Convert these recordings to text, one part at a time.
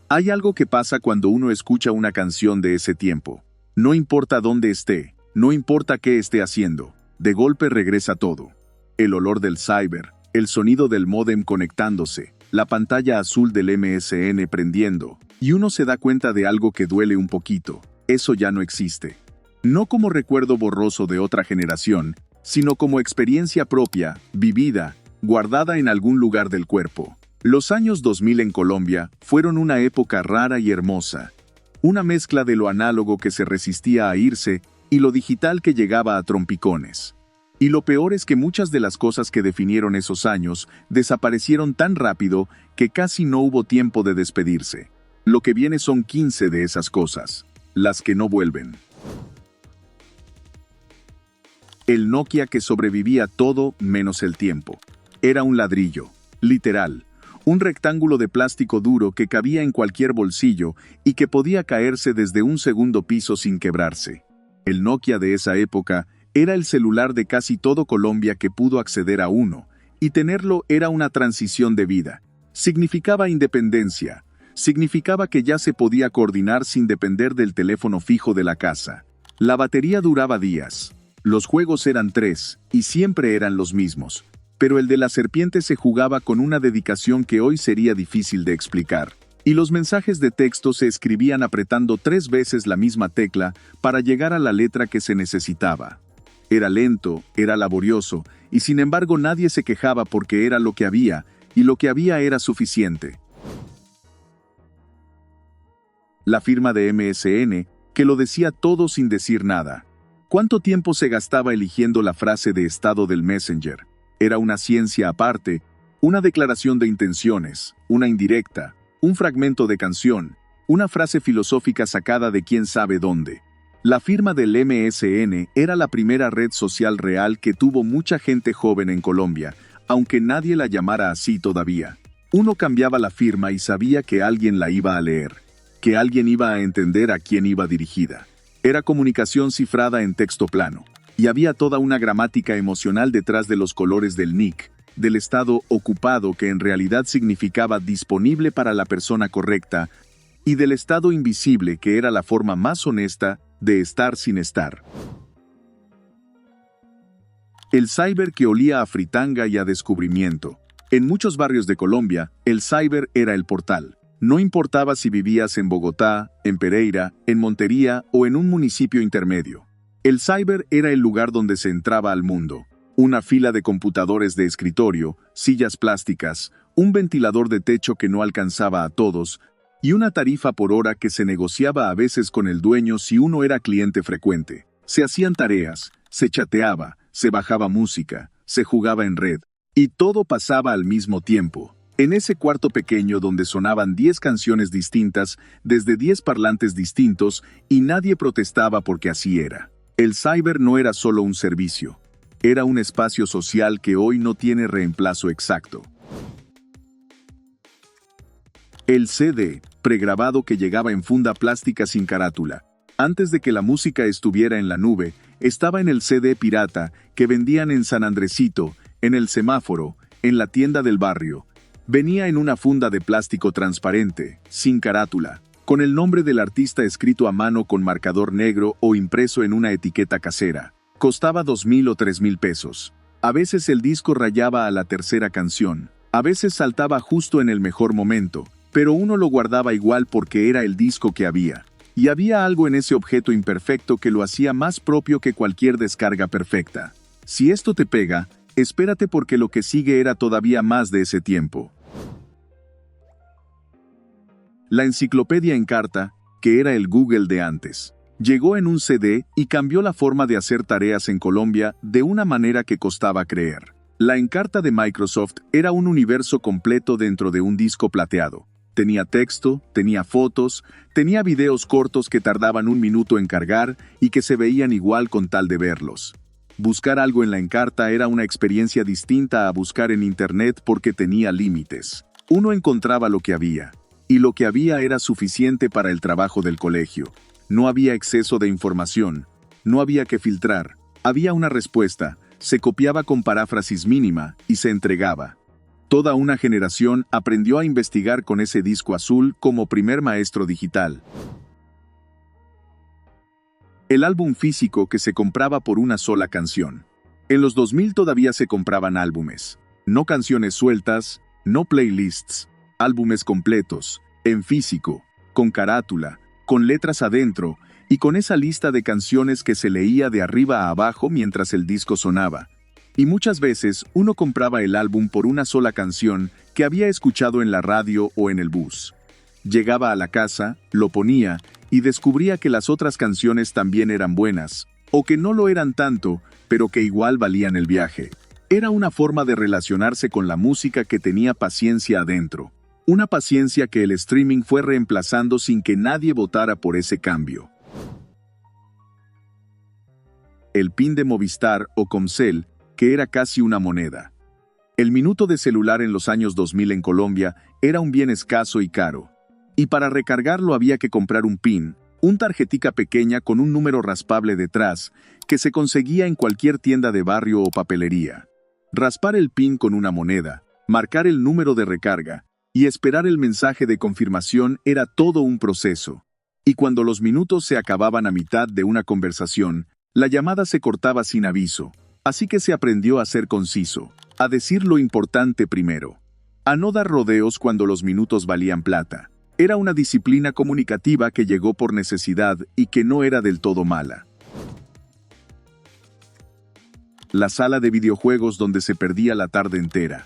Hay algo que pasa cuando uno escucha una canción de ese tiempo. No importa dónde esté, no importa qué esté haciendo, de golpe regresa todo. El olor del cyber, el sonido del módem conectándose, la pantalla azul del MSN prendiendo, y uno se da cuenta de algo que duele un poquito. Eso ya no existe. No como recuerdo borroso de otra generación, sino como experiencia propia, vivida, guardada en algún lugar del cuerpo. Los años 2000 en Colombia fueron una época rara y hermosa. Una mezcla de lo análogo que se resistía a irse y lo digital que llegaba a trompicones. Y lo peor es que muchas de las cosas que definieron esos años desaparecieron tan rápido que casi no hubo tiempo de despedirse. Lo que viene son 15 de esas cosas, las que no vuelven. El Nokia que sobrevivía todo menos el tiempo. Era un ladrillo, literal, un rectángulo de plástico duro que cabía en cualquier bolsillo y que podía caerse desde un segundo piso sin quebrarse. El Nokia de esa época era el celular de casi todo Colombia que pudo acceder a uno, y tenerlo era una transición de vida. Significaba independencia, significaba que ya se podía coordinar sin depender del teléfono fijo de la casa. La batería duraba días. Los juegos eran 3, y siempre eran los mismos. Pero el de la serpiente se jugaba con una dedicación que hoy sería difícil de explicar. Y los mensajes de texto se escribían apretando 3 veces la misma tecla para llegar a la letra que se necesitaba. Era lento, era laborioso, y sin embargo nadie se quejaba porque era lo que había, y lo que había era suficiente. La firma de MSN, que lo decía todo sin decir nada. ¿Cuánto tiempo se gastaba eligiendo la frase de estado del Messenger? Era una ciencia aparte, una declaración de intenciones, una indirecta, un fragmento de canción, una frase filosófica sacada de quién sabe dónde. La firma del MSN era la primera red social real que tuvo mucha gente joven en Colombia, aunque nadie la llamara así todavía. Uno cambiaba la firma y sabía que alguien la iba a leer, que alguien iba a entender a quién iba dirigida. Era comunicación cifrada en texto plano, y había toda una gramática emocional detrás de los colores del nick, del estado ocupado que en realidad significaba disponible para la persona correcta, y del estado invisible que era la forma más honesta de estar sin estar. El cyber que olía a fritanga y a descubrimiento. En muchos barrios de Colombia, el cyber era el portal. No importaba si vivías en Bogotá, en Pereira, en Montería o en un municipio intermedio. El cyber era el lugar donde se entraba al mundo. Una fila de computadores de escritorio, sillas plásticas, un ventilador de techo que no alcanzaba a todos, y una tarifa por hora que se negociaba a veces con el dueño si uno era cliente frecuente. Se hacían tareas, se chateaba, se bajaba música, se jugaba en red, y todo pasaba al mismo tiempo. En ese cuarto pequeño donde sonaban 10 canciones distintas, desde 10 parlantes distintos, y nadie protestaba porque así era. El cyber no era solo un servicio. Era un espacio social que hoy no tiene reemplazo exacto. El CD, pregrabado que llegaba en funda plástica sin carátula. Antes de que la música estuviera en la nube, estaba en el CD pirata que vendían en San Andresito, en el semáforo, en la tienda del barrio. Venía en una funda de plástico transparente, sin carátula, con el nombre del artista escrito a mano con marcador negro o impreso en una etiqueta casera. Costaba 2,000 o 3,000 pesos. A veces el disco rayaba a la tercera canción, a veces saltaba justo en el mejor momento, pero uno lo guardaba igual porque era el disco que había. Y había algo en ese objeto imperfecto que lo hacía más propio que cualquier descarga perfecta. Si esto te pega, espérate porque lo que sigue era todavía más de ese tiempo. La enciclopedia en carta, que era el Google de antes, llegó en un CD y cambió la forma de hacer tareas en Colombia de una manera que costaba creer. La Encarta de Microsoft era un universo completo dentro de un disco plateado. Tenía texto, tenía fotos, tenía videos cortos que tardaban 1 minuto en cargar y que se veían igual con tal de verlos. Buscar algo en la Encarta era una experiencia distinta a buscar en Internet porque tenía límites. Uno encontraba lo que había, y lo que había era suficiente para el trabajo del colegio. No había exceso de información, no había que filtrar, había una respuesta, se copiaba con paráfrasis mínima y se entregaba. Toda una generación aprendió a investigar con ese disco azul como primer maestro digital. El álbum físico que se compraba por una sola canción. En los 2000 todavía se compraban álbumes. No canciones sueltas, no playlists, álbumes completos, en físico, con carátula, con letras adentro y con esa lista de canciones que se leía de arriba a abajo mientras el disco sonaba. Y muchas veces uno compraba el álbum por una sola canción que había escuchado en la radio o en el bus. Llegaba a la casa, lo ponía y descubría que las otras canciones también eran buenas, o que no lo eran tanto, pero que igual valían el viaje. Era una forma de relacionarse con la música que tenía paciencia adentro. Una paciencia que el streaming fue reemplazando sin que nadie votara por ese cambio. El PIN de Movistar o Comcel, que era casi una moneda. El minuto de celular en los años 2000 en Colombia era un bien escaso y caro. Y para recargarlo había que comprar un PIN, un tarjetica pequeña con un número raspable detrás, que se conseguía en cualquier tienda de barrio o papelería. Raspar el PIN con una moneda, marcar el número de recarga y esperar el mensaje de confirmación era todo un proceso. Y cuando los minutos se acababan a mitad de una conversación, la llamada se cortaba sin aviso. Así que se aprendió a ser conciso, a decir lo importante primero, a no dar rodeos cuando los minutos valían plata. Era una disciplina comunicativa que llegó por necesidad y que no era del todo mala. La sala de videojuegos donde se perdía la tarde entera.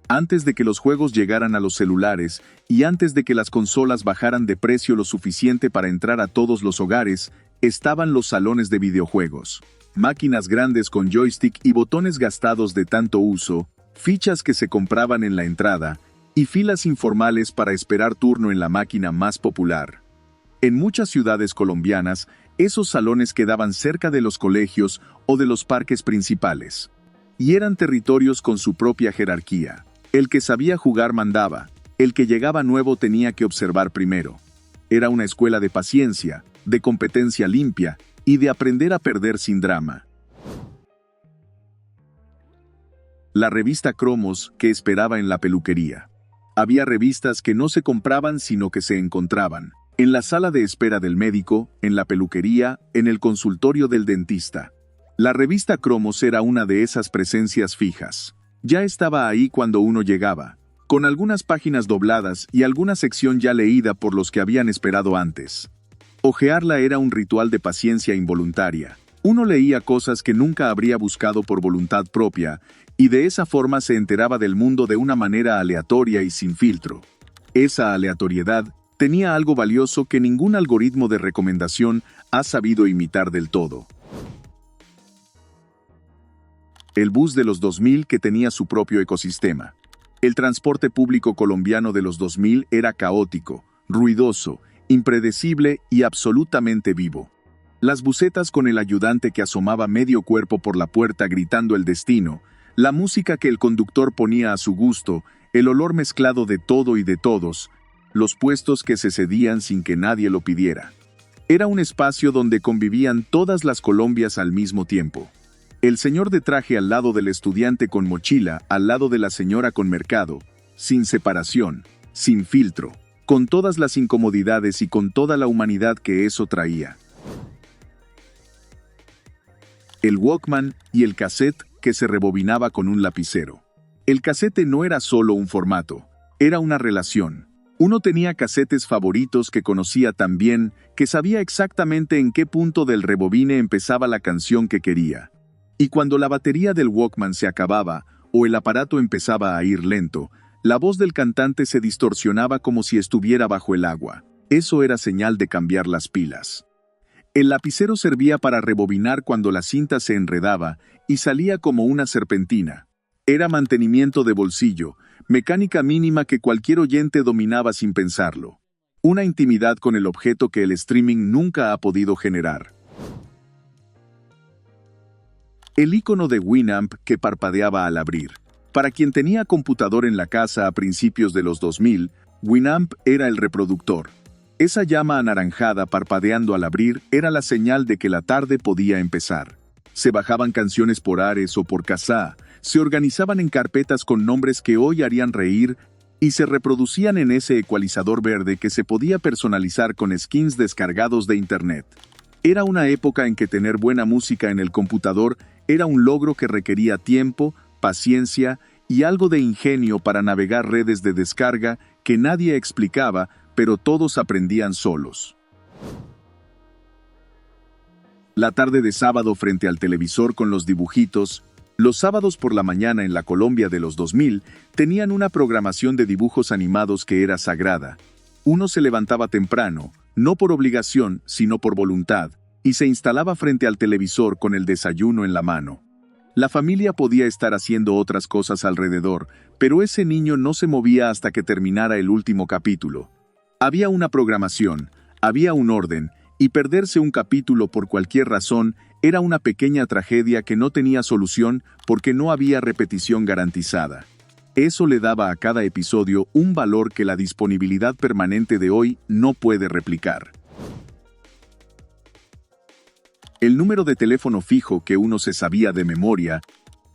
Antes de que los juegos llegaran a los celulares y antes de que las consolas bajaran de precio lo suficiente para entrar a todos los hogares, estaban los salones de videojuegos. Máquinas grandes con joystick y botones gastados de tanto uso, fichas que se compraban en la entrada, y filas informales para esperar turno en la máquina más popular. En muchas ciudades colombianas, esos salones quedaban cerca de los colegios o de los parques principales. Y eran territorios con su propia jerarquía. El que sabía jugar mandaba, el que llegaba nuevo tenía que observar primero. Era una escuela de paciencia, de competencia limpia y de aprender a perder sin drama. La revista Cromos que esperaba en la peluquería. Había revistas que no se compraban sino que se encontraban. En la sala de espera del médico, en la peluquería, en el consultorio del dentista. La revista Cromos era una de esas presencias fijas. Ya estaba ahí cuando uno llegaba, con algunas páginas dobladas y alguna sección ya leída por los que habían esperado antes. Ojearla era un ritual de paciencia involuntaria. Uno leía cosas que nunca habría buscado por voluntad propia, y de esa forma se enteraba del mundo de una manera aleatoria y sin filtro. Esa aleatoriedad tenía algo valioso que ningún algoritmo de recomendación ha sabido imitar del todo. El bus de los 2000 que tenía su propio ecosistema. El transporte público colombiano de los 2000 era caótico, ruidoso, impredecible y absolutamente vivo. Las busetas con el ayudante que asomaba medio cuerpo por la puerta gritando el destino, la música que el conductor ponía a su gusto, el olor mezclado de todo y de todos, los puestos que se cedían sin que nadie lo pidiera. Era un espacio donde convivían todas las Colombias al mismo tiempo. El señor de traje al lado del estudiante con mochila, al lado de la señora con mercado, sin separación, sin filtro, con todas las incomodidades y con toda la humanidad que eso traía. El Walkman y el cassette que se rebobinaba con un lapicero. El casete no era solo un formato, era una relación. Uno tenía casetes favoritos que conocía tan bien que sabía exactamente en qué punto del rebobine empezaba la canción que quería. Y cuando la batería del Walkman se acababa o el aparato empezaba a ir lento, la voz del cantante se distorsionaba como si estuviera bajo el agua. Eso era señal de cambiar las pilas. El lapicero servía para rebobinar cuando la cinta se enredaba y salía como una serpentina. Era mantenimiento de bolsillo, mecánica mínima que cualquier oyente dominaba sin pensarlo. Una intimidad con el objeto que el streaming nunca ha podido generar. El icono de Winamp que parpadeaba al abrir. Para quien tenía computador en la casa a principios de los 2000, Winamp era el reproductor. Esa llama anaranjada parpadeando al abrir era la señal de que la tarde podía empezar. Se bajaban canciones por Ares o por Kazaa, Se organizaban en carpetas con nombres que hoy harían reír y se reproducían en ese ecualizador verde que se podía personalizar con skins descargados de internet. Era una época en que tener buena música en el computador era un logro que requería tiempo, paciencia y algo de ingenio para navegar redes de descarga que nadie explicaba, pero todos aprendían solos. La tarde de sábado frente al televisor con los dibujitos. Los sábados por la mañana en la Colombia de los 2000 tenían una programación de dibujos animados que era sagrada. Uno se levantaba temprano, no por obligación, sino por voluntad, y se instalaba frente al televisor con el desayuno en la mano. La familia podía estar haciendo otras cosas alrededor, pero ese niño no se movía hasta que terminara el último capítulo. Había una programación, había un orden, y perderse un capítulo por cualquier razón era una pequeña tragedia que no tenía solución porque no había repetición garantizada. Eso le daba a cada episodio un valor que la disponibilidad permanente de hoy no puede replicar. El número de teléfono fijo que uno se sabía de memoria.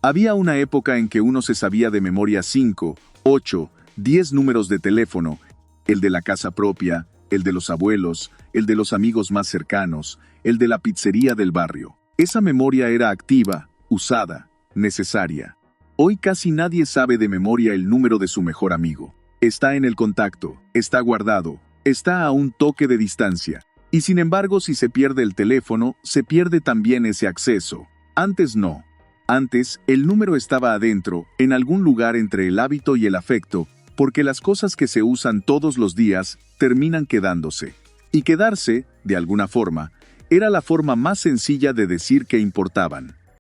Había una época en que uno se sabía de memoria 5, 8, 10 números de teléfono, el de la casa propia, el de los abuelos, el de los amigos más cercanos, el de la pizzería del barrio. Esa memoria era activa, usada, necesaria. Hoy casi nadie sabe de memoria el número de su mejor amigo. Está en el contacto, está guardado, está a un toque de distancia. Y sin embargo, si se pierde el teléfono, se pierde también ese acceso. Antes no. Antes, el número estaba adentro, en algún lugar entre el hábito y el afecto, porque las cosas que se usan todos los días terminan quedándose. Y quedarse, de alguna forma, era la forma más sencilla de decir que importaban.